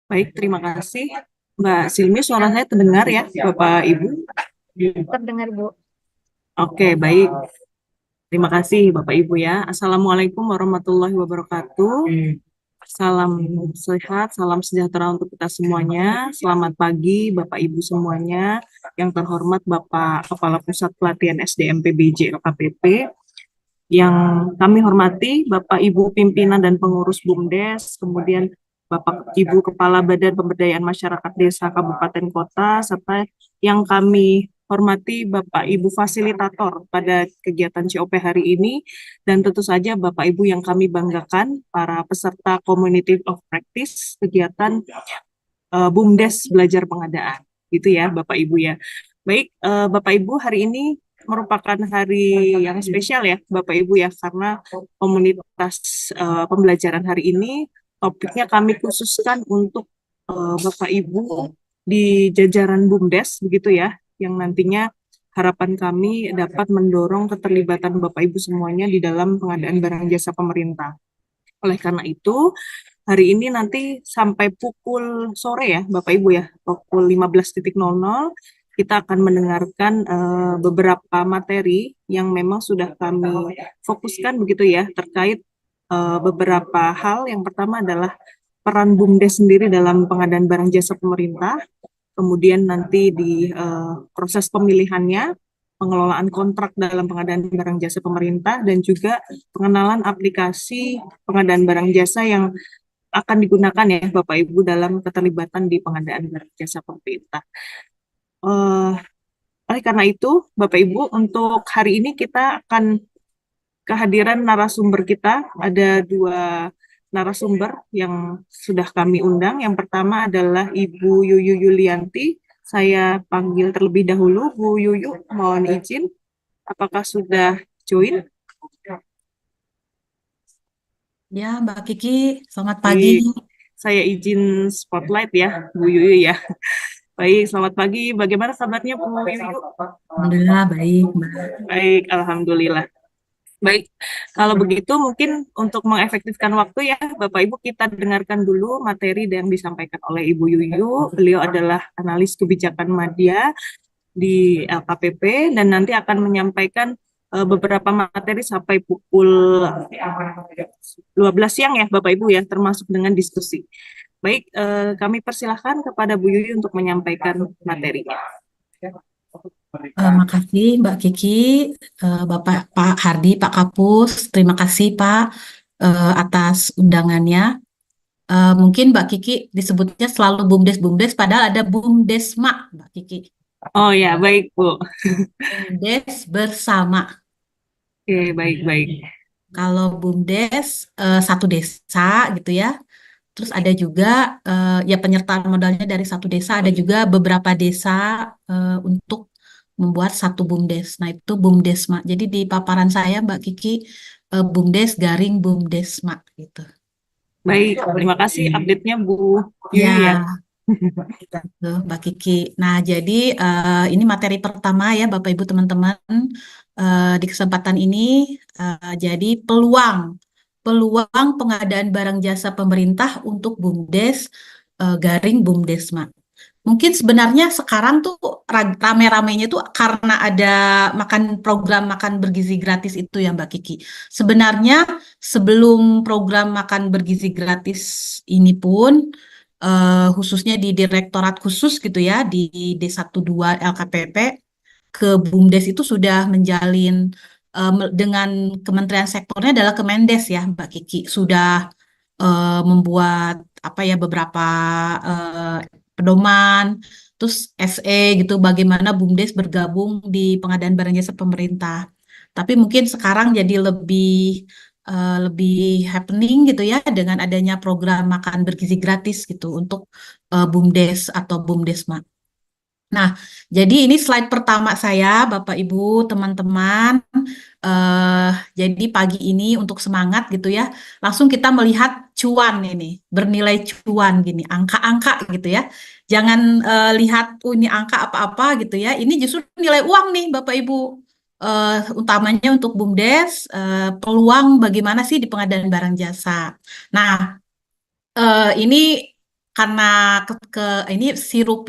Baik, terima kasih. Mbak Silmi, suara saya terdengar ya, Bapak Ibu? Terdengar, Bu. Oke, baik. Terima kasih, Bapak Ibu ya. Assalamualaikum warahmatullahi wabarakatuh. Salam sehat, salam sejahtera untuk kita semuanya. Selamat pagi, Bapak Ibu semuanya. Yang terhormat Bapak Kepala Pusat Pelatihan SDM PBJ LKPP. Yang kami hormati Bapak Ibu pimpinan dan pengurus BUMDes, kemudian Bapak Ibu Kepala Badan Pemberdayaan Masyarakat Desa Kabupaten Kota, serta yang kami hormati Bapak Ibu fasilitator pada kegiatan COP hari ini, dan tentu saja Bapak Ibu yang kami banggakan, para peserta Community of Practice kegiatan BUMDes Belajar Pengadaan. Gitu ya Bapak Ibu ya. Baik, Bapak Ibu, hari ini merupakan hari yang spesial ya Bapak Ibu ya, karena komunitas pembelajaran hari ini topiknya kami khususkan untuk Bapak Ibu di jajaran BUMDes begitu ya, yang nantinya harapan kami dapat mendorong keterlibatan Bapak Ibu semuanya di dalam pengadaan barang jasa pemerintah. Oleh karena itu, hari ini nanti sampai pukul sore ya, Bapak Ibu ya, pukul 15.00 kita akan mendengarkan beberapa materi yang memang sudah kami fokuskan begitu ya, terkait beberapa hal. Yang pertama adalah peran BUMDes sendiri dalam pengadaan barang jasa pemerintah, kemudian nanti di proses pemilihannya, pengelolaan kontrak dalam pengadaan barang jasa pemerintah, dan juga pengenalan aplikasi pengadaan barang jasa yang akan digunakan ya Bapak Ibu dalam keterlibatan di pengadaan barang jasa pemerintah. Eh, oleh karena itu, Bapak Ibu, untuk hari ini kita akan kehadiran narasumber kita. Ada dua narasumber yang sudah kami undang. Yang pertama adalah Ibu Yuyu Yulianti. Saya panggil terlebih dahulu. Bu Yuyu, mohon izin. Apakah sudah join? Ya, Mbak Kiki, selamat pagi. Baik, saya izin spotlight ya, Bu Yuyu ya. Baik, selamat pagi. Bagaimana kabarnya Bu Yuyu? Alhamdulillah baik, Mbak. Baik, Alhamdulillah. Baik, kalau begitu mungkin untuk mengefektifkan waktu ya, Bapak Ibu, kita dengarkan dulu materi yang disampaikan oleh Ibu Yuyu. Beliau adalah analis kebijakan media di LKPP dan nanti akan menyampaikan beberapa materi sampai pukul 12 siang ya, Bapak Ibu ya, termasuk dengan diskusi. Baik, kami persilahkan kepada Bu Yuyu untuk menyampaikan materinya. Makasih Mbak Kiki, Bapak Pak Hardi, Pak Kapus, terima kasih Pak atas undangannya. Mungkin Mbak Kiki disebutnya selalu BUMDes-BUMDes, padahal ada BUMDesma, Mbak Kiki. Oh ya, baik Bu. BUMDes bersama. Oke, baik-baik. Kalau BUMDes satu desa gitu ya. Terus ada juga ya penyertaan modalnya dari satu desa, ada juga beberapa desa untuk membuat satu BUMDes. Nah, itu BUMDesma. Jadi di paparan saya Mbak Kiki BUMDes garing BUMDesma gitu. Baik, terima kasih update-nya Bu Yuyu ya. Ya, gitu, Mbak Kiki. Nah, jadi ini materi pertama ya Bapak Ibu teman-teman. Di kesempatan ini jadi peluang pengadaan barang jasa pemerintah untuk BUMDes garing BUMDesma. Mungkin sebenarnya sekarang tuh rame-ramenya tuh karena ada program makan bergizi gratis itu ya Mbak Kiki. Sebenarnya sebelum program makan bergizi gratis ini pun khususnya di Direktorat Khusus gitu ya di D12 LKPP ke BUMDes itu sudah menjalin dengan kementerian sektornya adalah Kemendes ya Mbak Kiki sudah membuat apa ya beberapa eh, pedoman terus SE gitu bagaimana BUMDes bergabung di pengadaan barang jasa pemerintah. Tapi mungkin sekarang jadi lebih happening gitu ya dengan adanya program makan bergizi gratis gitu untuk BUMDes atau BUMDesma. Nah, jadi ini slide pertama saya, Bapak Ibu, teman-teman. Eh, jadi pagi ini untuk semangat gitu ya, langsung kita melihat cuan ini, bernilai cuan gini, angka-angka gitu ya. Jangan lihat ini angka apa-apa gitu ya. Ini justru nilai uang nih, Bapak Ibu. Utamanya untuk BUMDes, peluang bagaimana sih di pengadaan barang jasa. Nah, ini karena ini sirup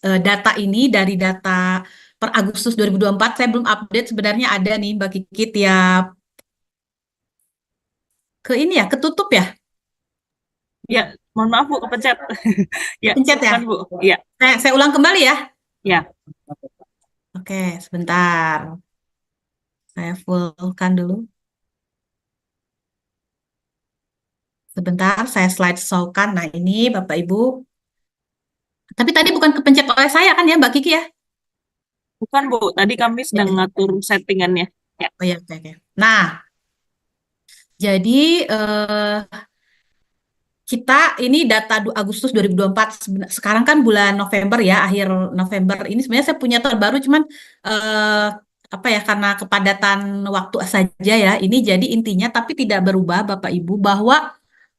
data ini dari data per Agustus 2024 saya belum update, sebenarnya ada nih Mbak Kiki tiap ketutup ya. Ya, mohon maaf Bu, kepencet. Ya, Pencet ya. silakan Bu. Ya, Saya ulang kembali ya. ya. Oke, sebentar. Saya fullkan dulu. Sebentar, saya slide show-kan. Nah, ini Bapak Ibu. Tapi tadi bukan kepencet oleh saya kan ya, Mbak Kiki ya? Bukan Bu, tadi kami sedang ngatur settingannya. Ya, Oh ya, oke, oke. Nah, jadi kita ini data Agustus 2024. Sekarang kan bulan November ya, akhir November. Ini sebenarnya saya punya terbaru, cuman eh, apa ya, karena kepadatan waktu saja ya. Ini jadi intinya, tapi tidak berubah Bapak Ibu, bahwa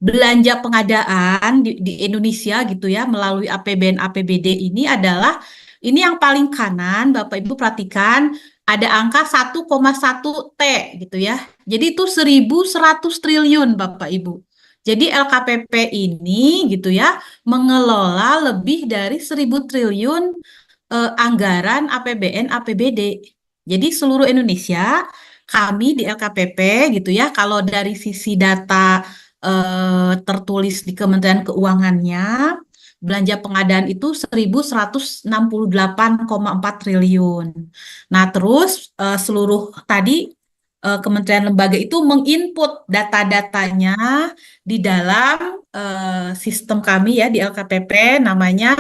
belanja pengadaan di Indonesia gitu ya melalui APBN APBD ini adalah ini yang paling kanan Bapak Ibu perhatikan, ada angka 1,1 T gitu ya. Jadi itu 1.100 triliun Bapak Ibu. Jadi LKPP ini gitu ya mengelola lebih dari 1.000 triliun anggaran APBN APBD. Jadi seluruh Indonesia kami di LKPP gitu ya, kalau dari sisi data tertulis di Kementerian Keuangannya, belanja pengadaan itu 1.168,4 triliun. Nah, terus seluruh tadi kementerian lembaga itu menginput data-datanya di dalam sistem kami ya di LKPP, namanya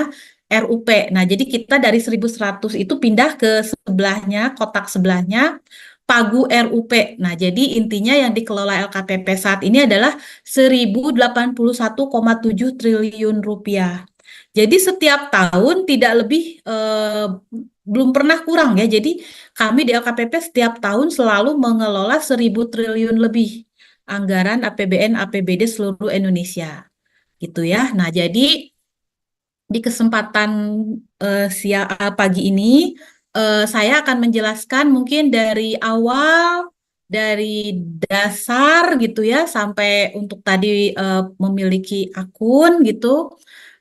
RUP. Nah, jadi kita dari 1.100 itu pindah ke sebelahnya, kotak sebelahnya, Pagu RUP. Nah, jadi intinya yang dikelola LKPP saat ini adalah 1.081,7 triliun rupiah. Jadi setiap tahun tidak lebih, belum pernah kurang ya. Jadi kami di LKPP setiap tahun selalu mengelola 1.000 triliun lebih anggaran APBN APBD seluruh Indonesia gitu ya. Nah, jadi di kesempatan pagi ini saya akan menjelaskan mungkin dari awal, dari dasar gitu ya, sampai untuk tadi memiliki akun gitu,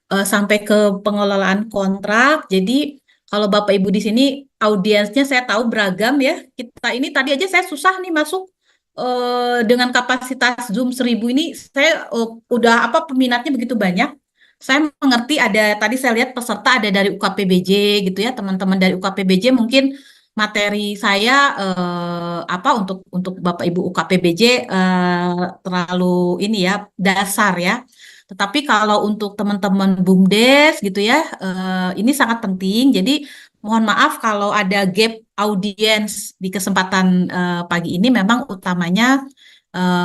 sampai ke pengelolaan kontrak. Jadi kalau Bapak Ibu di sini audiensnya saya tahu beragam ya. Kita ini tadi aja saya susah nih masuk dengan kapasitas Zoom 1.000 ini, saya udah apa peminatnya begitu banyak. Saya mengerti ada tadi saya lihat peserta ada dari UKPBJ gitu ya, teman-teman dari UKPBJ mungkin materi saya apa untuk Bapak Ibu UKPBJ terlalu ini ya dasar ya. Tetapi kalau untuk teman-teman BUMDes gitu ya, ini sangat penting. Jadi mohon maaf kalau ada gap audiens di kesempatan pagi ini, memang utamanya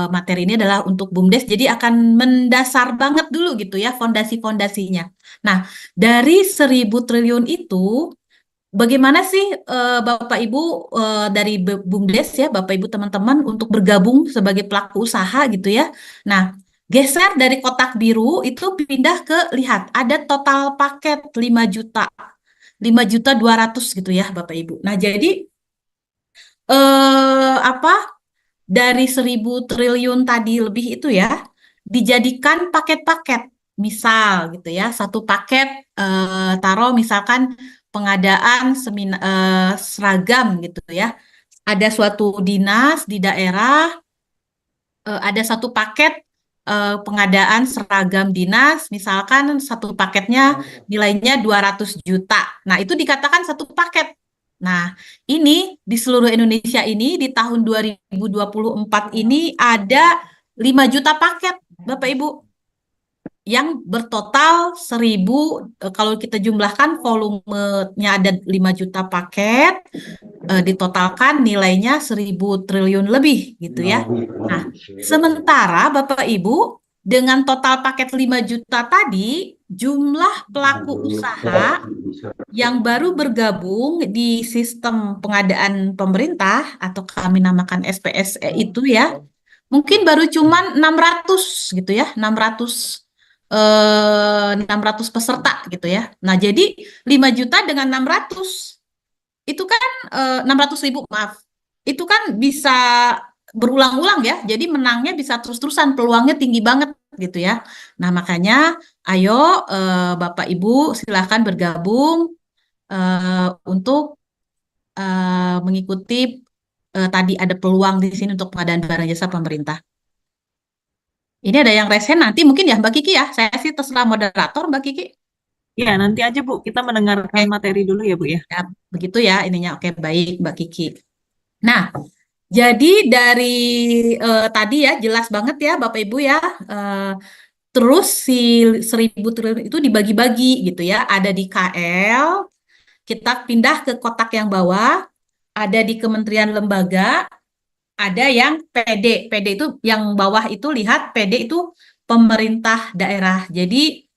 materi ini adalah untuk BUMDes, jadi akan mendasar banget dulu gitu ya fondasi-fondasinya. Nah, dari 1.000 triliun itu, bagaimana sih Bapak Ibu dari BUMDes ya, Bapak Ibu teman-teman untuk bergabung sebagai pelaku usaha gitu ya. Nah, geser dari kotak biru itu pindah ke, lihat, ada total paket 5 juta. 5.200.000 gitu ya Bapak Ibu. Nah, jadi apa dari 1.000 triliun tadi lebih itu ya dijadikan paket-paket. Misal gitu ya, satu paket taruh misalkan pengadaan seragam gitu ya. Ada suatu dinas di daerah, ada satu paket pengadaan seragam dinas, misalkan satu paketnya nilainya 200 juta. Nah, itu dikatakan satu paket. Nah, ini di seluruh Indonesia ini di tahun 2024 ini ada 5 juta paket, Bapak Ibu, yang bertotal 1.000, kalau kita jumlahkan volumenya ada 5 juta paket, ditotalkan nilainya 1.000 triliun lebih gitu ya. Nah, sementara Bapak Ibu dengan total paket 5 juta tadi, jumlah pelaku usaha yang baru bergabung di sistem pengadaan pemerintah atau kami namakan SPSE itu ya, mungkin baru cuman 600 gitu ya, 600 peserta gitu ya. Nah, jadi 5 juta dengan 600 itu kan 600.000, maaf. Itu kan bisa berulang-ulang ya. Jadi menangnya bisa terus-terusan, peluangnya tinggi banget gitu ya. Nah, makanya ayo Bapak Ibu silahkan bergabung untuk mengikuti tadi ada peluang di sini untuk pengadaan barang jasa pemerintah. Ini ada yang resen nanti mungkin ya Mbak Kiki ya. Saya sih terserah moderator Mbak Kiki. Ya, nanti aja Bu, kita mendengarkan Oke, materi dulu ya Bu ya. ya, begitu ya ininya. Oke, baik Mbak Kiki. Nah, jadi dari tadi ya jelas banget ya Bapak Ibu ya. Eh, terus si 1.000 triliun itu dibagi-bagi gitu ya. Ada di KL, kita pindah ke kotak yang bawah, ada di kementerian lembaga, ada yang PD. PD itu yang bawah itu lihat PD itu pemerintah daerah. Jadi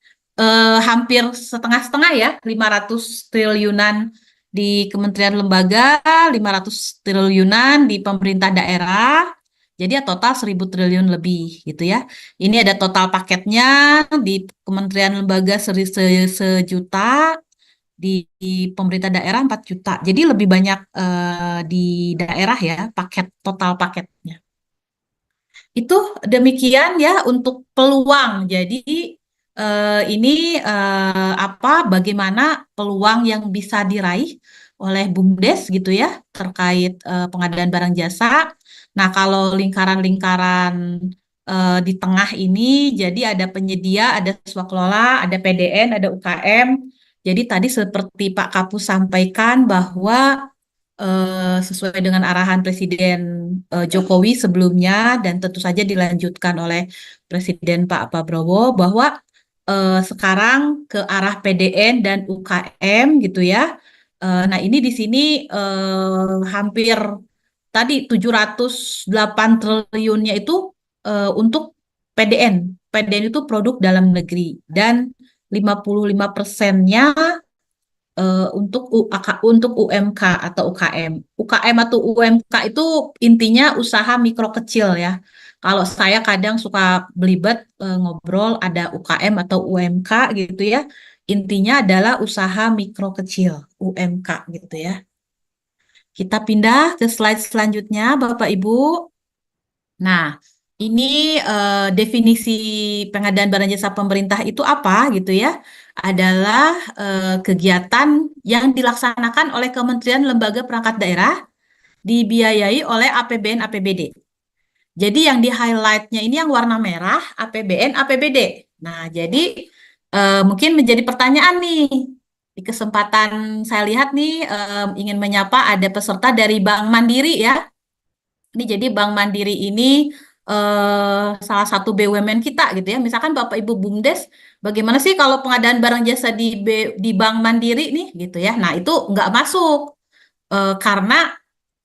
hampir setengah-setengah ya, 500 triliunan di kementerian lembaga, 500 triliunan di pemerintah daerah. Jadi ya total 1.000 triliun lebih gitu ya. Ini ada total paketnya di kementerian lembaga sejuta, di pemerintah daerah 4 juta. Jadi lebih banyak di daerah ya total paketnya. Itu demikian ya untuk peluang. Jadi ini bagaimana peluang yang bisa diraih oleh BUMDes gitu ya terkait pengadaan barang jasa. Nah, kalau lingkaran-lingkaran di tengah ini jadi ada penyedia, ada swaklola, ada PDN, ada UKM. Jadi tadi seperti Pak Kapus sampaikan bahwa sesuai dengan arahan Presiden Jokowi sebelumnya dan tentu saja dilanjutkan oleh Presiden Pak Prabowo bahwa sekarang ke arah PDN dan UKM gitu ya. Nah, ini di sini hampir tadi 708 triliunnya itu untuk PDN. PDN itu produk dalam negeri dan 55%-nya untuk UMK atau UKM. UKM atau UMK itu intinya usaha mikro kecil ya. Kalau saya kadang suka belibet ngobrol ada UKM atau UMK gitu ya. Intinya adalah usaha mikro kecil, UMK gitu ya. Kita pindah ke slide selanjutnya, Bapak Ibu. Nah, ini definisi pengadaan barang jasa pemerintah itu apa gitu ya? Adalah kegiatan yang dilaksanakan oleh kementerian lembaga perangkat daerah dibiayai oleh APBN APBD. Jadi yang di highlightnya ini yang warna merah APBN APBD. Nah, jadi mungkin menjadi pertanyaan nih. Di kesempatan saya lihat nih ingin menyapa ada peserta dari Bank Mandiri ya. Ini jadi Bank Mandiri ini salah satu BUMN kita gitu ya. Misalkan Bapak Ibu BUMDes, bagaimana sih kalau pengadaan barang jasa di Bank Mandiri nih gitu ya. Nah, itu nggak masuk karena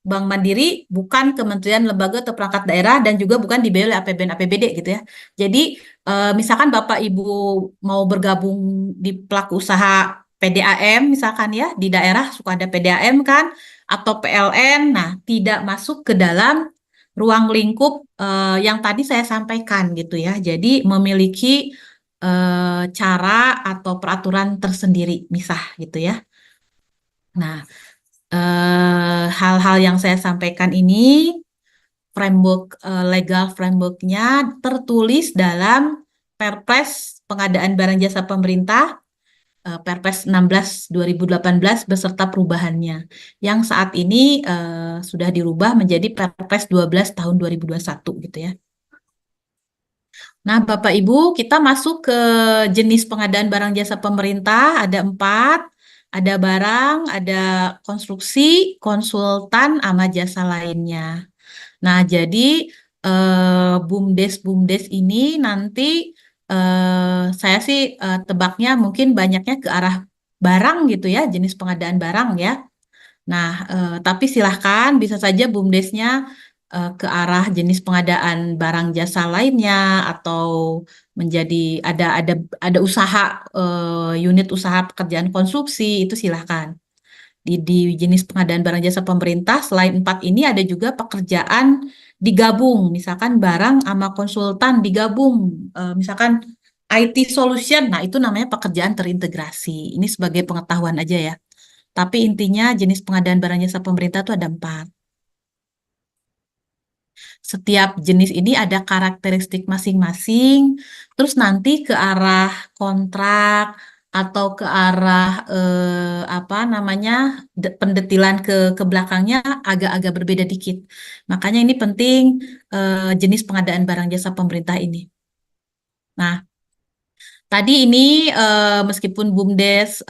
Bank Mandiri bukan kementerian lembaga atau perangkat daerah dan juga bukan dibiayai oleh APBN APBD gitu ya. Jadi misalkan Bapak Ibu mau bergabung di pelaku usaha PDAM misalkan ya di daerah suka ada PDAM kan atau PLN, nah tidak masuk ke dalam ruang lingkup yang tadi saya sampaikan gitu ya. Jadi memiliki cara atau peraturan tersendiri misah gitu ya. Nah, hal-hal yang saya sampaikan ini framework legal frameworknya tertulis dalam Perpres Pengadaan Barang Jasa Pemerintah Perpres 16 2018 beserta perubahannya yang saat ini sudah dirubah menjadi Perpres 12 tahun 2021 gitu ya. Nah, Bapak Ibu, kita masuk ke jenis pengadaan barang jasa pemerintah ada 4, ada barang, ada konstruksi, konsultan, sama jasa lainnya. Nah, jadi BUMDes ini nanti saya sih tebaknya mungkin banyaknya ke arah barang gitu ya, jenis pengadaan barang ya. Nah, tapi silahkan bisa saja BUMDesnya ke arah jenis pengadaan barang jasa lainnya atau menjadi ada usaha unit usaha pekerjaan konstruksi itu silahkan di jenis pengadaan barang jasa pemerintah selain 4 ini ada juga pekerjaan digabung, misalkan barang sama konsultan digabung, misalkan IT solution, nah itu namanya pekerjaan terintegrasi. Ini sebagai pengetahuan aja ya. Tapi intinya jenis pengadaan barang jasa pemerintah itu ada 4. setiap jenis ini ada karakteristik masing-masing. Terus nanti ke arah kontrak atau ke arah apa namanya pendetilan ke belakangnya agak-agak berbeda dikit. Makanya ini penting jenis pengadaan barang jasa pemerintah ini. Nah, tadi ini meskipun BUMDes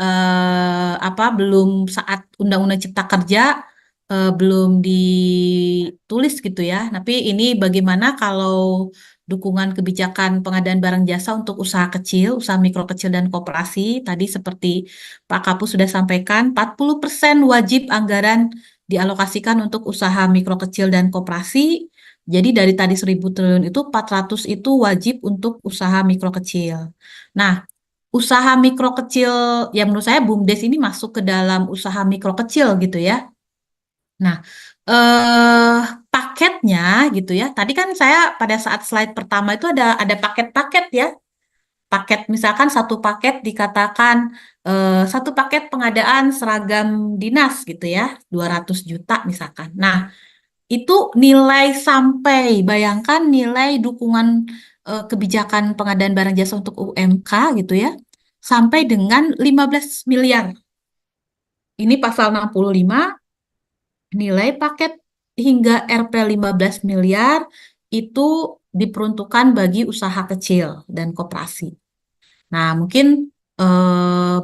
apa belum saat Undang-Undang Cipta Kerja belum ditulis gitu ya. Tapi ini bagaimana kalau dukungan kebijakan pengadaan barang jasa untuk usaha kecil, usaha mikro kecil dan koperasi. Tadi seperti Pak Kapus sudah sampaikan, 40% wajib anggaran dialokasikan untuk usaha mikro kecil dan koperasi. Jadi dari tadi 1.000 triliun itu 400 itu wajib untuk usaha mikro kecil. Nah, usaha mikro kecil yang menurut saya BUMDes ini masuk ke dalam usaha mikro kecil gitu ya. Nah, eh paketnya gitu ya. Tadi kan saya pada saat slide pertama itu ada paket-paket ya. Paket misalkan satu paket dikatakan satu paket pengadaan seragam dinas gitu ya, 200 juta misalkan. Nah, itu nilai sampai bayangkan nilai dukungan kebijakan pengadaan barang jasa untuk UMK gitu ya sampai dengan 15 miliar. Ini pasal 65 nilai paket hingga Rp 15 miliar itu diperuntukkan bagi usaha kecil dan koperasi. Nah, mungkin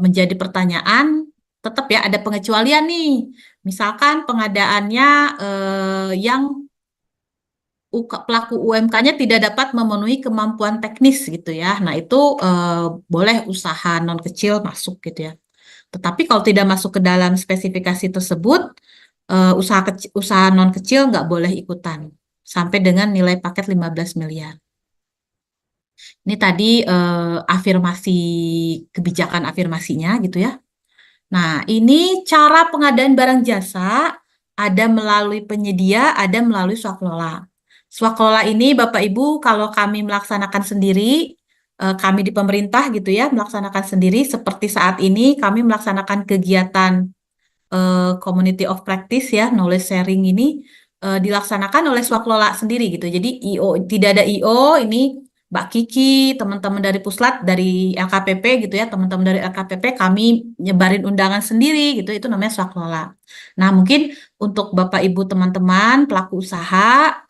menjadi pertanyaan tetap ya ada pengecualian nih. Misalkan pengadaannya yang pelaku UMK-nya tidak dapat memenuhi kemampuan teknis gitu ya. Nah, itu boleh usaha non kecil masuk gitu ya. Tetapi kalau tidak masuk ke dalam spesifikasi tersebut, usaha non kecil nggak boleh ikutan sampai dengan nilai paket 15 miliar. Ini tadi afirmasi kebijakan afirmasinya gitu ya. Nah, ini cara pengadaan barang jasa ada melalui penyedia, ada melalui swaklola. Swaklola ini Bapak Ibu kalau kami melaksanakan sendiri, kami di pemerintah gitu ya, melaksanakan sendiri seperti saat ini kami melaksanakan kegiatan Community of Practice ya, knowledge sharing ini dilaksanakan oleh swaklola sendiri gitu. Jadi IO tidak ada IO ini Mbak Kiki, teman-teman dari Puslat, dari LKPP gitu ya, teman-teman dari LKPP kami nyebarin undangan sendiri gitu, itu namanya swaklola. Nah, mungkin untuk Bapak Ibu teman-teman pelaku usaha,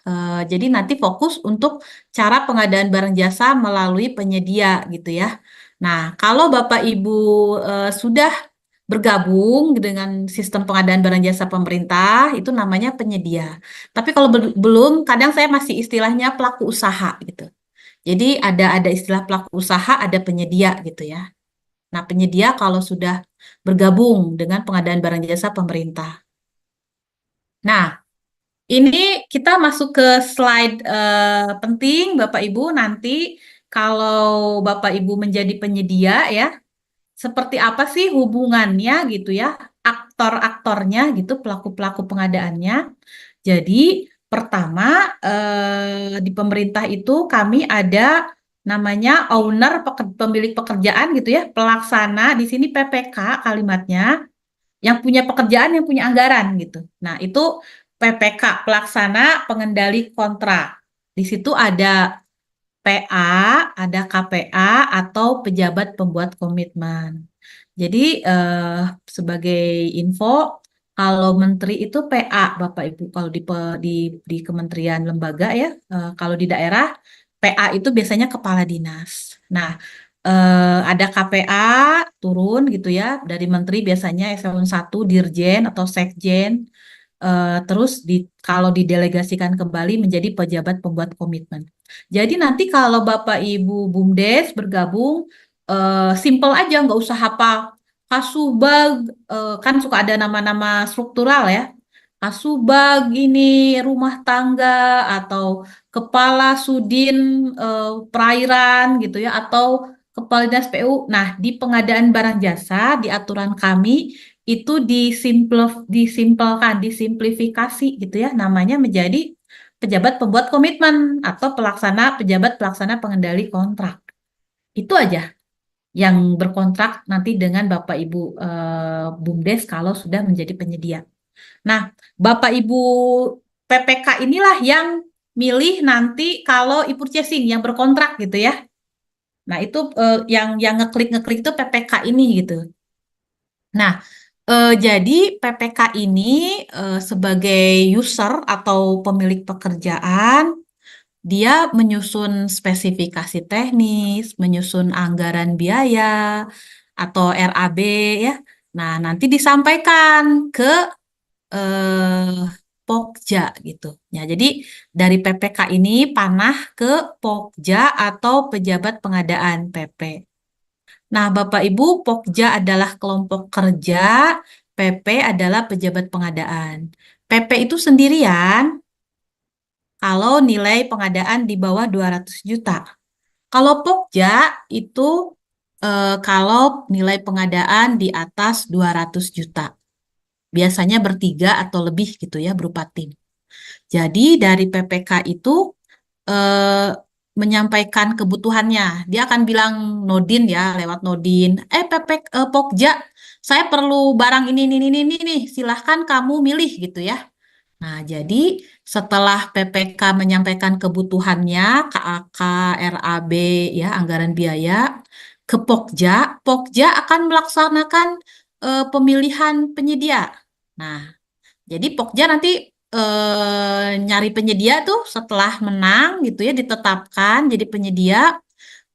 jadi nanti fokus untuk cara pengadaan barang jasa melalui penyedia gitu ya. Nah, kalau Bapak Ibu sudah bergabung dengan sistem pengadaan barang jasa pemerintah, itu namanya penyedia. Tapi kalau belum, kadang saya masih istilahnya pelaku usaha gitu. Jadi ada istilah pelaku usaha, ada penyedia gitu ya. Nah, penyedia kalau sudah bergabung dengan pengadaan barang jasa pemerintah. Nah, ini kita masuk ke slide penting, Bapak Ibu. Nanti kalau Bapak Ibu menjadi penyedia ya, seperti apa sih hubungannya gitu ya, aktor-aktornya gitu, pelaku-pelaku pengadaannya. Jadi pertama di pemerintah itu kami ada namanya owner pemilik pekerjaan gitu ya, pelaksana di sini PPK kalimatnya, yang punya pekerjaan yang punya anggaran gitu. Nah, itu PPK pelaksana pengendali kontrak. Di situ ada PA, ada KPA atau pejabat pembuat komitmen. Jadi sebagai info, kalau menteri itu PA, Bapak Ibu, kalau di di kementerian lembaga ya, kalau di daerah PA itu biasanya kepala dinas. Nah, ada KPA turun gitu ya dari menteri biasanya eselon 1 dirjen atau sekjen. Terus kalau didelegasikan kembali menjadi pejabat pembuat komitmen. Jadi nanti kalau Bapak Ibu BUMDes bergabung, simple aja, nggak usah hafal Kasubag, kan suka ada nama-nama struktural ya. Kasubag ini rumah tangga atau kepala Sudin perairan gitu ya atau kepala dinas PU. Nah, di pengadaan barang jasa di aturan kami itu disimpelkan, disimplifikasi gitu ya, namanya menjadi pejabat pembuat komitmen atau pejabat pelaksana pengendali kontrak. Itu aja yang berkontrak nanti dengan Bapak Ibu BUMDes kalau sudah menjadi penyedia. Nah, Bapak Ibu PPK inilah yang milih nanti kalau e-purchasing yang berkontrak gitu ya. Nah, itu yang ngeklik-ngeklik itu PPK ini gitu. Nah, jadi PPK ini sebagai user atau pemilik pekerjaan, dia menyusun spesifikasi teknis, menyusun anggaran biaya atau RAB ya. Nah, nanti disampaikan ke eh, Pokja gitu. Ya, jadi dari PPK ini panah ke Pokja atau pejabat pengadaan PP. Nah, Bapak Ibu, Pokja adalah kelompok kerja, PP adalah pejabat pengadaan. PP itu sendirian kalau nilai pengadaan di bawah 200 juta. Kalau Pokja itu kalau nilai pengadaan di atas 200 juta. Biasanya bertiga atau lebih gitu ya berupa tim. Jadi dari PPK itu eh, menyampaikan kebutuhannya. Dia akan bilang Nodin ya lewat Nodin. Pokja, saya perlu barang ini nih. Silahkan kamu milih gitu ya. Nah, jadi setelah PPK menyampaikan kebutuhannya, KAK, RAB, ya anggaran biaya ke Pokja, Pokja akan melaksanakan pemilihan penyedia. Nah, jadi Pokja nanti nyari penyedia tuh setelah menang gitu ya ditetapkan jadi penyedia,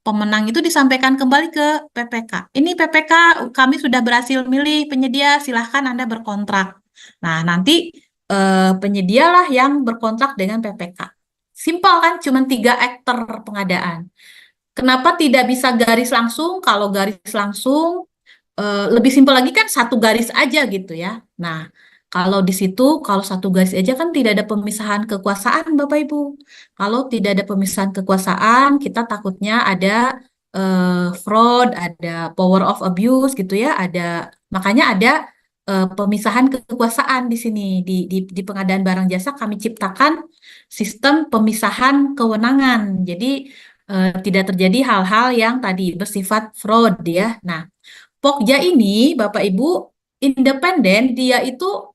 pemenang itu disampaikan kembali ke PPK. Ini PPK kami sudah berhasil milih penyedia, silahkan Anda berkontrak. Nah, nanti penyedialah yang berkontrak dengan PPK. Simpel kan, cuma 3 aktor pengadaan. Kenapa tidak bisa garis langsung? Kalau garis langsung lebih simpel lagi kan satu garis aja gitu ya. Nah, kalau di situ, kalau satu garis aja kan tidak ada pemisahan kekuasaan, Bapak Ibu. Kalau tidak ada pemisahan kekuasaan, kita takutnya ada fraud, ada power of abuse gitu ya. Makanya ada pemisahan kekuasaan di sini di pengadaan barang jasa kami ciptakan sistem pemisahan kewenangan. Jadi tidak terjadi hal-hal yang tadi bersifat fraud ya. Nah, Pokja ini, Bapak Ibu, independen, dia itu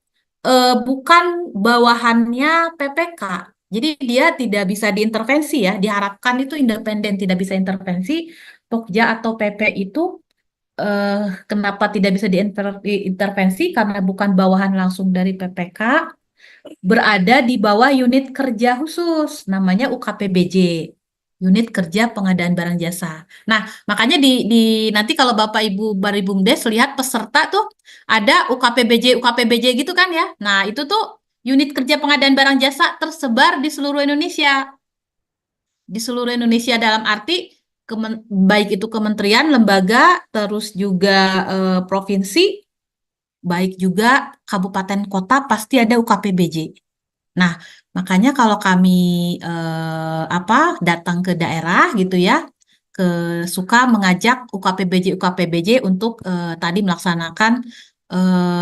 bukan bawahannya PPK. Jadi dia tidak bisa diintervensi ya, diharapkan itu independen, tidak bisa intervensi. Pokja atau PP itu eh, kenapa tidak bisa diintervensi? Karena bukan bawahan langsung dari PPK, berada di bawah unit kerja khusus, namanya UKPBJ. Unit Kerja Pengadaan Barang Jasa. Nah, makanya nanti kalau Bapak Ibu Baribumdes lihat peserta tuh ada UKPBJ gitu kan ya. Nah, itu tuh unit kerja pengadaan barang jasa tersebar di seluruh Indonesia. Di seluruh Indonesia dalam arti baik itu kementerian, lembaga, terus juga provinsi, baik juga kabupaten kota pasti ada UKPBJ. Nah, makanya kalau kami datang ke daerah gitu ya, ke suka mengajak UKPBJ untuk tadi melaksanakan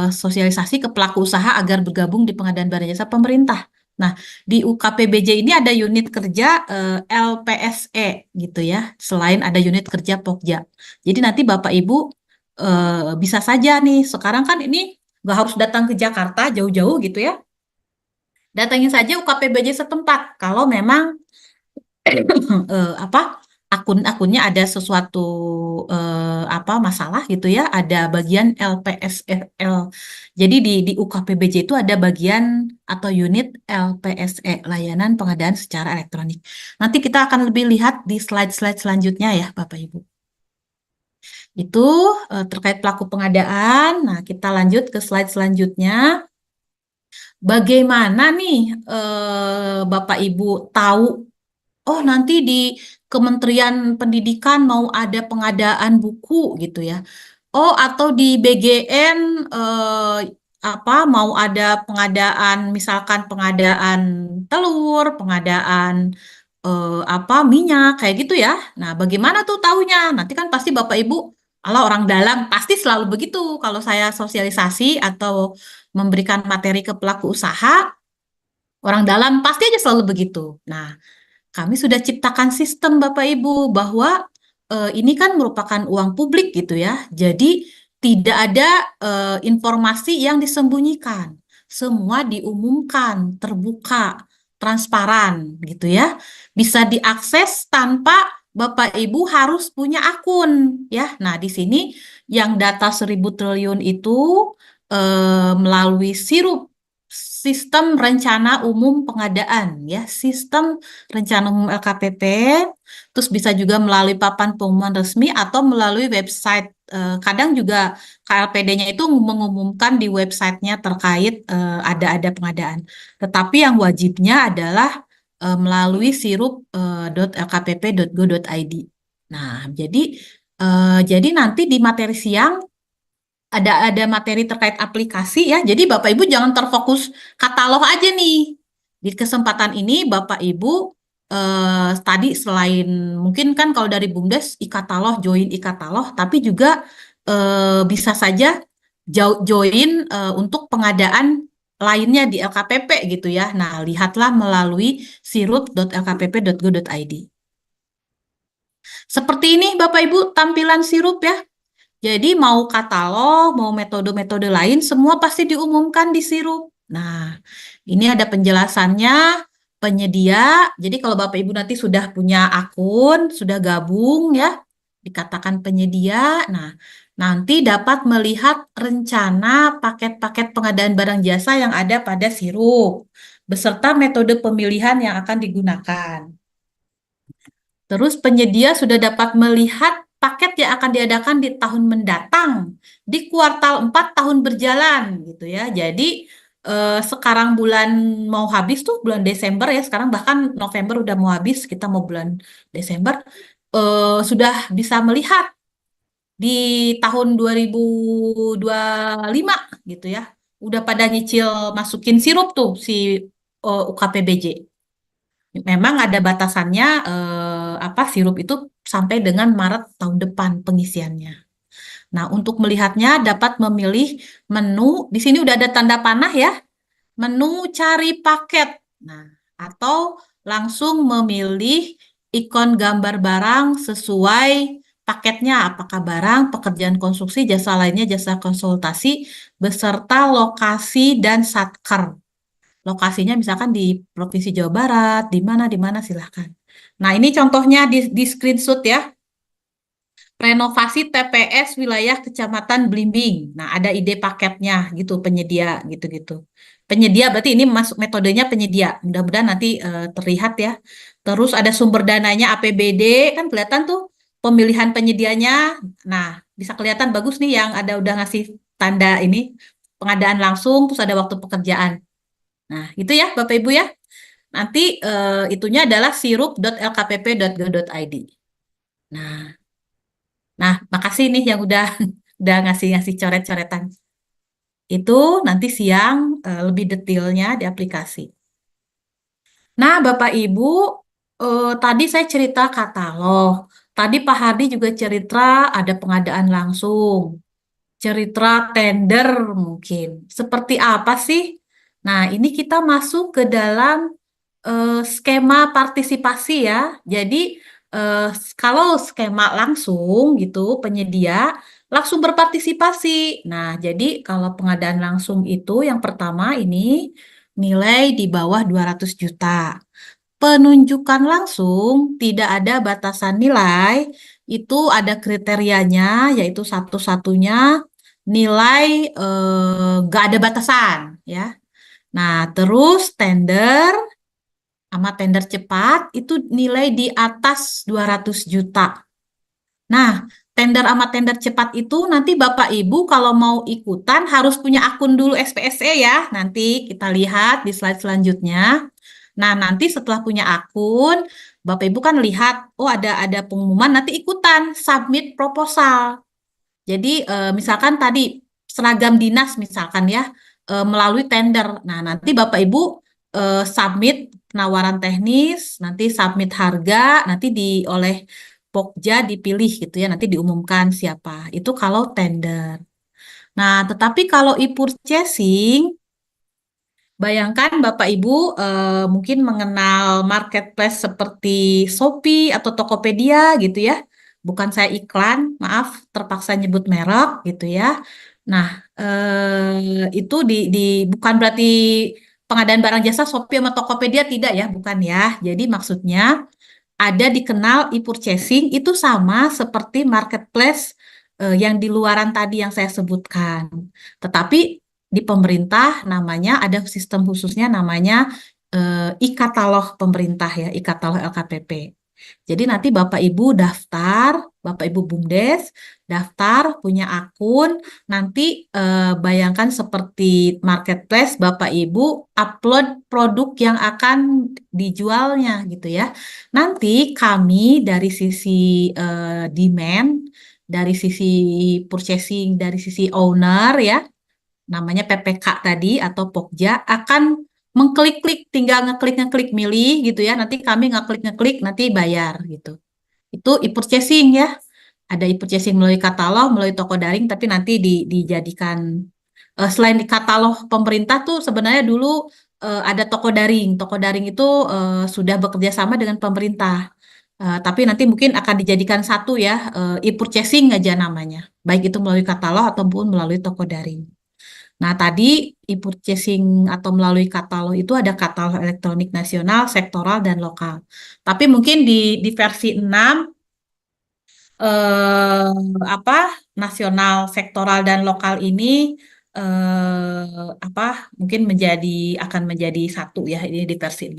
sosialisasi ke pelaku usaha agar bergabung di pengadaan barang jasa pemerintah. Nah, di UKPBJ ini ada unit kerja LPSE gitu ya, selain ada unit kerja Pokja. Jadi nanti Bapak Ibu bisa saja nih, sekarang kan ini nggak harus datang ke Jakarta jauh-jauh gitu ya, datangin saja UKPBJ setempat kalau memang apa akun-akunnya ada sesuatu masalah gitu ya, ada bagian LPSL. Jadi di UKPBJ itu ada bagian atau unit LPSE, layanan pengadaan secara elektronik. Nanti kita akan lebih lihat di slide-slide selanjutnya ya Bapak Ibu. Itu terkait pelaku pengadaan. Nah, kita lanjut ke slide selanjutnya. Bagaimana nih Bapak Ibu tahu, oh nanti di Kementerian Pendidikan mau ada pengadaan buku gitu ya. Oh atau di BGN mau ada pengadaan, misalkan pengadaan telur, pengadaan minyak kayak gitu ya. Nah, bagaimana tuh taunya? Nanti kan pasti Bapak Ibu, kalau orang dalam pasti selalu begitu. Kalau saya sosialisasi atau memberikan materi ke pelaku usaha, orang dalam pasti aja selalu begitu. Nah, kami sudah ciptakan sistem Bapak Ibu bahwa ini kan merupakan uang publik gitu ya. Jadi tidak ada informasi yang disembunyikan. Semua diumumkan, terbuka. transparan gitu ya. Bisa diakses tanpa Bapak Ibu harus punya akun ya. Nah, di sini yang data 1.000 triliun itu melalui sistem rencana umum pengadaan ya, sistem rencana umum LKPP, terus bisa juga melalui papan pengumuman resmi atau melalui website. Kadang juga KLPD-nya itu mengumumkan di websitenya terkait ada pengadaan. Tetapi yang wajibnya adalah melalui sirup.lkpp.go.id. Nah, jadi nanti di materi siang ada materi terkait aplikasi ya. Jadi Bapak Ibu jangan terfokus katalog aja nih. Di kesempatan ini Bapak Ibu tadi selain mungkin kan kalau dari BUMDes e-katalog, join e-katalog, tapi juga bisa saja join untuk pengadaan lainnya di LKPP gitu ya. Nah, lihatlah melalui sirup.lkpp.go.id. Seperti ini Bapak Ibu tampilan sirup ya. Jadi mau katalog, mau metode-metode lain, semua pasti diumumkan di sirup. Nah, ini ada penjelasannya, penyedia. Jadi kalau Bapak Ibu nanti sudah punya akun, sudah gabung ya, dikatakan penyedia. Nah, nanti dapat melihat rencana paket-paket pengadaan barang jasa yang ada pada sirup, beserta metode pemilihan yang akan digunakan. Terus penyedia sudah dapat melihat paket yang akan diadakan di tahun mendatang, di kuartal 4 tahun berjalan gitu ya. Jadi sekarang bulan mau habis tuh bulan Desember ya, sekarang bahkan November udah mau habis, kita mau bulan Desember, sudah bisa melihat di tahun 2025 gitu ya. Udah pada nyicil masukin sirup tuh si UKPBJ. Memang ada batasannya sirup itu sampai dengan Maret tahun depan pengisiannya. Nah, untuk melihatnya dapat memilih menu. Di sini udah ada tanda panah ya. Menu cari paket. Nah, atau langsung memilih ikon gambar barang sesuai paketnya. Apakah barang, pekerjaan konstruksi, jasa lainnya, jasa konsultasi, beserta lokasi dan satker. Lokasinya misalkan di Provinsi Jawa Barat, di mana silahkan. Nah, ini contohnya di screenshot ya. Renovasi TPS wilayah Kecamatan Blimbing. Nah, ada ide paketnya gitu, penyedia gitu-gitu. Penyedia berarti ini masuk metodenya penyedia. Mudah-mudahan nanti terlihat ya. Terus ada sumber dananya APBD, kan kelihatan tuh pemilihan penyedianya. Nah, bisa kelihatan bagus nih yang ada udah ngasih tanda ini pengadaan langsung, terus ada waktu pekerjaan. Nah, itu ya Bapak Ibu ya. Nanti itunya adalah sirup.lkpp.go.id. Nah, makasih nih yang udah udah ngasih coret-coretan. Itu nanti siang lebih detailnya di aplikasi. Nah, Bapak Ibu, tadi saya cerita katalog. Tadi Pak Hardi juga cerita ada pengadaan langsung. Cerita tender mungkin. Seperti apa sih? Nah, ini kita masuk ke dalam skema partisipasi ya. Jadi kalau skema langsung gitu, penyedia langsung berpartisipasi. Nah, jadi kalau pengadaan langsung itu yang pertama ini nilai di bawah 200 juta. Penunjukan langsung tidak ada batasan nilai, itu ada kriterianya, yaitu satu-satunya nilai nggak ada batasan ya. Nah, terus tender sama tender cepat itu nilai di atas 200 juta. Nah, tender sama tender cepat itu nanti Bapak Ibu kalau mau ikutan harus punya akun dulu SPSE ya. Nanti kita lihat di slide selanjutnya. Nah, nanti setelah punya akun, Bapak Ibu kan lihat, oh ada pengumuman, nanti ikutan submit proposal. Jadi misalkan tadi seragam dinas misalkan ya melalui tender. Nah, nanti Bapak Ibu submit penawaran teknis, nanti submit harga, nanti oleh Pokja dipilih gitu ya, nanti diumumkan siapa. Itu kalau tender. Nah, tetapi kalau e-purchasing, bayangkan Bapak Ibu mungkin mengenal marketplace seperti Shopee atau Tokopedia gitu ya. Bukan saya iklan, maaf terpaksa nyebut merek gitu ya. Nah, itu bukan berarti pengadaan barang jasa Shopee sama Tokopedia tidak ya, bukan ya. Jadi maksudnya ada dikenal e-purchasing itu sama seperti marketplace yang di luaran tadi yang saya sebutkan. Tetapi di pemerintah namanya ada sistem khususnya namanya e-katalog pemerintah ya, e-katalog LKPP. Jadi nanti Bapak Ibu daftar, Bapak Ibu BUMDes daftar punya akun, nanti bayangkan seperti marketplace Bapak Ibu upload produk yang akan dijualnya gitu ya. Nanti kami dari sisi demand, dari sisi purchasing, dari sisi owner ya, namanya PPK tadi atau Pokja akan mengklik-klik, tinggal ngeklik-ngeklik milih gitu ya. Nanti kami ngeklik-ngeklik, nanti bayar gitu. Itu e-purchasing ya. Ada e-purchasing melalui katalog, melalui toko daring, tapi nanti dijadikan selain di katalog pemerintah tuh sebenarnya dulu ada toko daring. Toko daring itu sudah bekerja sama dengan pemerintah. Tapi nanti mungkin akan dijadikan satu ya, e-purchasing aja namanya. Baik itu melalui katalog ataupun melalui toko daring. Nah, tadi e-purchasing atau melalui katalog itu ada katalog elektronik nasional, sektoral, dan lokal. Tapi mungkin di versi 6 apa nasional, sektoral, dan lokal ini apa mungkin akan menjadi satu ya ini di versi 6.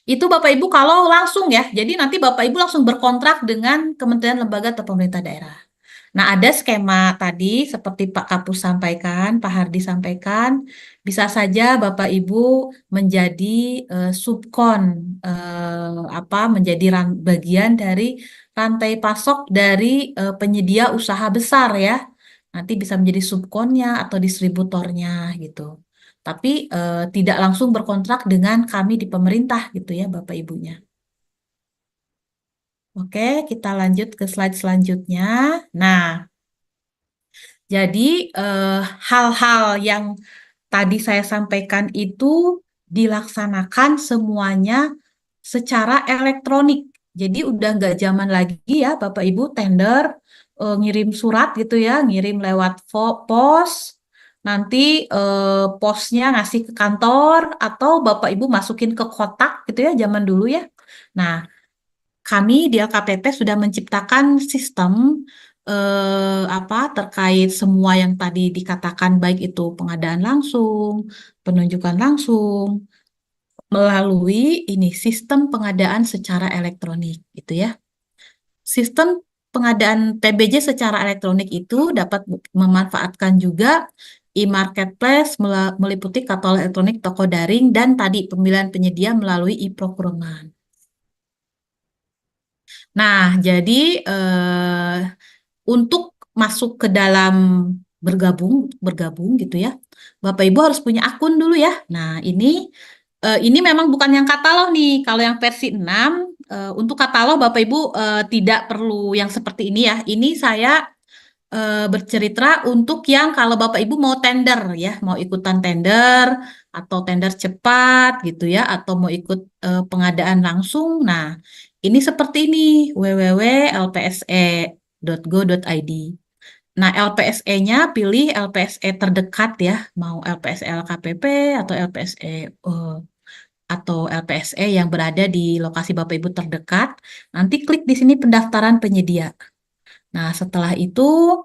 Itu Bapak Ibu kalau langsung ya. Jadi nanti Bapak Ibu langsung berkontrak dengan kementerian lembaga atau pemerintah daerah. Nah, ada skema tadi seperti Pak Kapus sampaikan, Pak Hardi sampaikan, bisa saja Bapak Ibu menjadi subkon menjadi bagian dari rantai pasok dari penyedia usaha besar ya. Nanti bisa menjadi subkonnya atau distributornya gitu. Tapi tidak langsung berkontrak dengan kami di pemerintah gitu ya Bapak Ibunya. Oke, kita lanjut ke slide selanjutnya. Nah, jadi hal-hal yang tadi saya sampaikan itu dilaksanakan semuanya secara elektronik. Jadi udah nggak zaman lagi ya Bapak Ibu tender ngirim surat gitu ya, ngirim lewat pos, nanti posnya ngasih ke kantor atau Bapak Ibu masukin ke kotak gitu ya zaman dulu ya. Nah, kami di LKPP sudah menciptakan sistem terkait semua yang tadi dikatakan baik itu pengadaan langsung, penunjukan langsung melalui ini sistem pengadaan secara elektronik gitu ya. Sistem pengadaan PBJ secara elektronik itu dapat memanfaatkan juga e-marketplace meliputi katalog elektronik toko daring dan tadi pemilihan penyedia melalui e-procurement. Nah, jadi untuk masuk ke dalam bergabung gitu ya, Bapak Ibu harus punya akun dulu ya. Nah, ini memang bukan yang katalog nih. Kalau yang versi 6 untuk katalog Bapak Ibu tidak perlu yang seperti ini ya. Ini saya bercerita untuk yang kalau Bapak Ibu mau tender ya, mau ikutan tender atau tender cepat gitu ya, atau mau ikut pengadaan langsung. Nah, ini seperti ini www.lpse.go.id. Nah, LPSE-nya pilih LPSE terdekat ya, mau LPSE LKPP atau LPSE yang berada di lokasi Bapak Ibu terdekat. Nanti klik di sini pendaftaran penyedia. Nah, setelah itu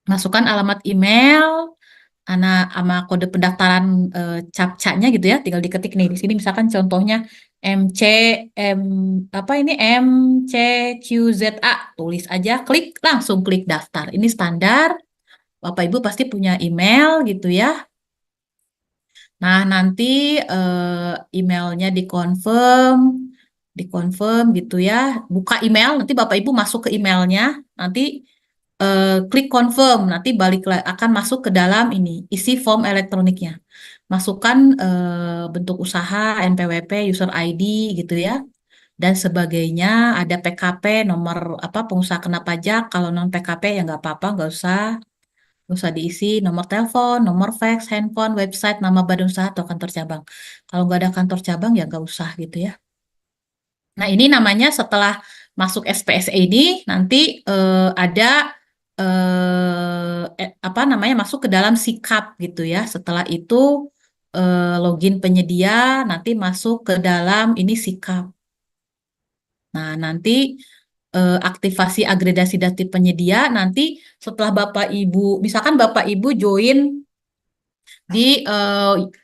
masukkan alamat email, sama kode pendaftaran captcha-nya gitu ya, tinggal diketik nih di sini misalkan contohnya MC M apa ini MCQZA, tulis aja, klik langsung klik daftar. Ini standar. Bapak Ibu pasti punya email gitu ya. Nah, nanti emailnya dikonfirm gitu ya. Buka email, nanti Bapak Ibu masuk ke emailnya, nanti klik confirm, nanti akan masuk ke dalam ini, isi form elektroniknya. Masukkan bentuk usaha, NPWP, user ID gitu ya. Dan sebagainya, ada PKP, nomor pengusaha kena pajak, kalau non PKP ya nggak apa-apa, nggak usah diisi, nomor telepon, nomor fax, handphone, website, nama badan usaha atau kantor cabang. Kalau nggak ada kantor cabang ya nggak usah gitu ya. Nah, ini namanya setelah masuk SPSE ini nanti ada masuk ke dalam sikap gitu ya. Setelah itu login penyedia, nanti masuk ke dalam ini sikap. Nah, nanti aktivasi agregasi data penyedia, nanti setelah Bapak Ibu, misalkan Bapak Ibu join di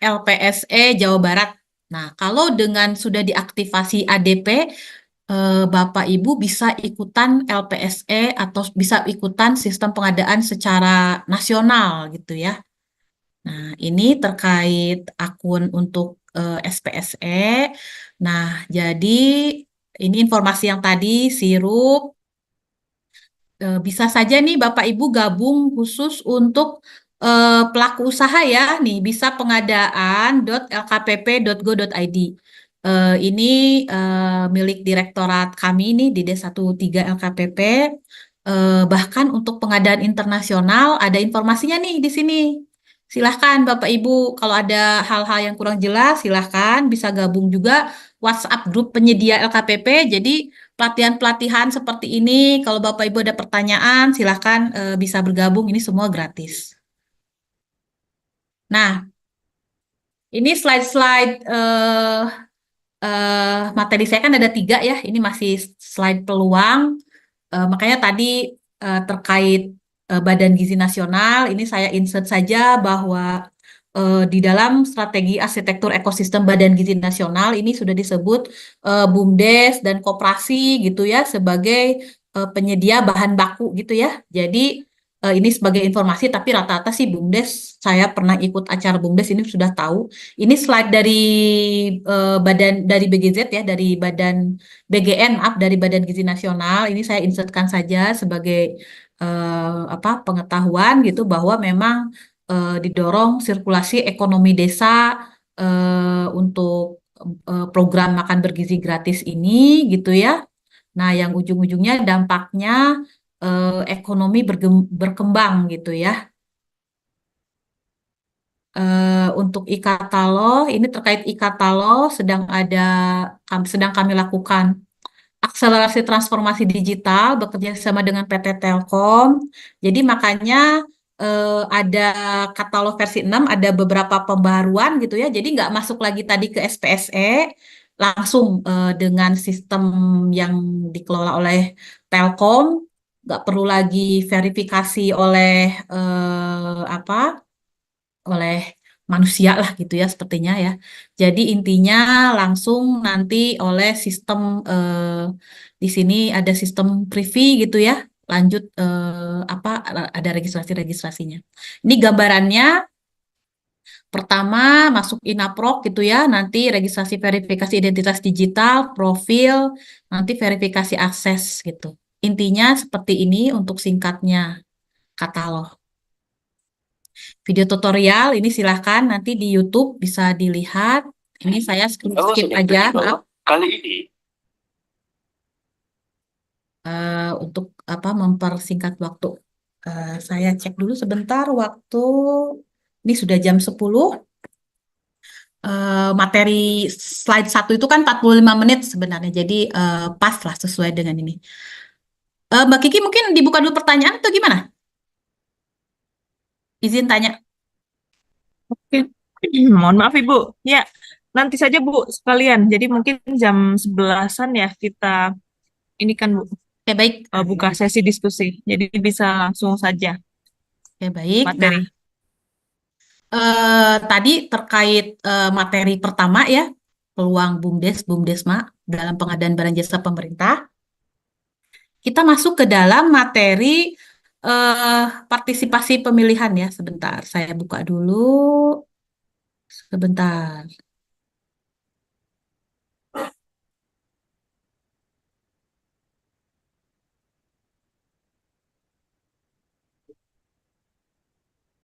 LPSE Jawa Barat. Nah, kalau dengan sudah diaktifasi ADP, Bapak Ibu bisa ikutan LPSE atau bisa ikutan sistem pengadaan secara nasional gitu ya. Nah, ini terkait akun untuk SPSE. Nah, jadi ini informasi yang tadi, sirup. Bisa saja nih Bapak Ibu gabung khusus untuk pelaku usaha ya. Nih, bisa pengadaan.lkpp.go.id. Ini milik direktorat kami nih di D13 LKPP. Bahkan untuk pengadaan internasional ada informasinya nih di sini. Silahkan Bapak Ibu, kalau ada hal-hal yang kurang jelas, silahkan bisa gabung juga WhatsApp grup penyedia LKPP. Jadi pelatihan-pelatihan seperti ini, kalau Bapak Ibu ada pertanyaan, silahkan bisa bergabung. Ini semua gratis. Nah, ini slide-slide materi saya kan ada 3 ya. Ini masih slide peluang. Makanya tadi terkait Badan Gizi Nasional, ini saya insert saja bahwa di dalam strategi arsitektur ekosistem Badan Gizi Nasional ini sudah disebut BUMDes dan koperasi gitu ya sebagai penyedia bahan baku gitu ya. Jadi ini sebagai informasi, tapi rata-rata sih BUMDes, saya pernah ikut acara BUMDes ini sudah tahu. Ini slide dari dari BGZ ya, dari Badan BGN, dari Badan Gizi Nasional. Ini saya insertkan saja sebagai pengetahuan gitu bahwa memang didorong sirkulasi ekonomi desa untuk program makan bergizi gratis ini gitu ya. Nah, yang ujung-ujungnya dampaknya ekonomi berkembang gitu ya. Untuk e-katalog, ini terkait e-katalog sedang kami lakukan akselerasi transformasi digital bekerja sama dengan PT Telkom. Jadi makanya ada katalog versi 6, ada beberapa pembaruan gitu ya. Jadi nggak masuk lagi tadi ke SPSE, langsung dengan sistem yang dikelola oleh Telkom, nggak perlu lagi verifikasi oleh oleh manusia lah gitu ya sepertinya ya. Jadi intinya langsung nanti oleh sistem di sini ada sistem privy gitu ya. Lanjut ada registrasinya. Ini gambarannya pertama masuk Inaprok gitu ya, nanti registrasi verifikasi identitas digital, profil, nanti verifikasi akses gitu. Intinya seperti ini untuk singkatnya katalog. Video tutorial ini silahkan nanti di YouTube bisa dilihat. Ini saya skip aja, maaf. Kali ini Untuk mempersingkat waktu. Saya cek dulu sebentar waktu. Ini sudah jam 10. Materi slide 1 itu kan 45 menit sebenarnya. Jadi pas lah sesuai dengan ini. Mbak Kiki mungkin dibuka dulu pertanyaan atau gimana? Izin tanya. Oke. Mohon maaf Ibu. Ya, nanti saja Bu sekalian. Jadi mungkin jam 11-an ya kita ini kan Bu Oke, baik. buka sesi diskusi. Jadi bisa langsung saja Oke, baik. materi. Tadi terkait materi pertama ya, peluang BUMDesma dalam pengadaan barang jasa pemerintah. Kita masuk ke dalam materi partisipasi pemilihan ya. Sebentar, saya buka dulu. Sebentar.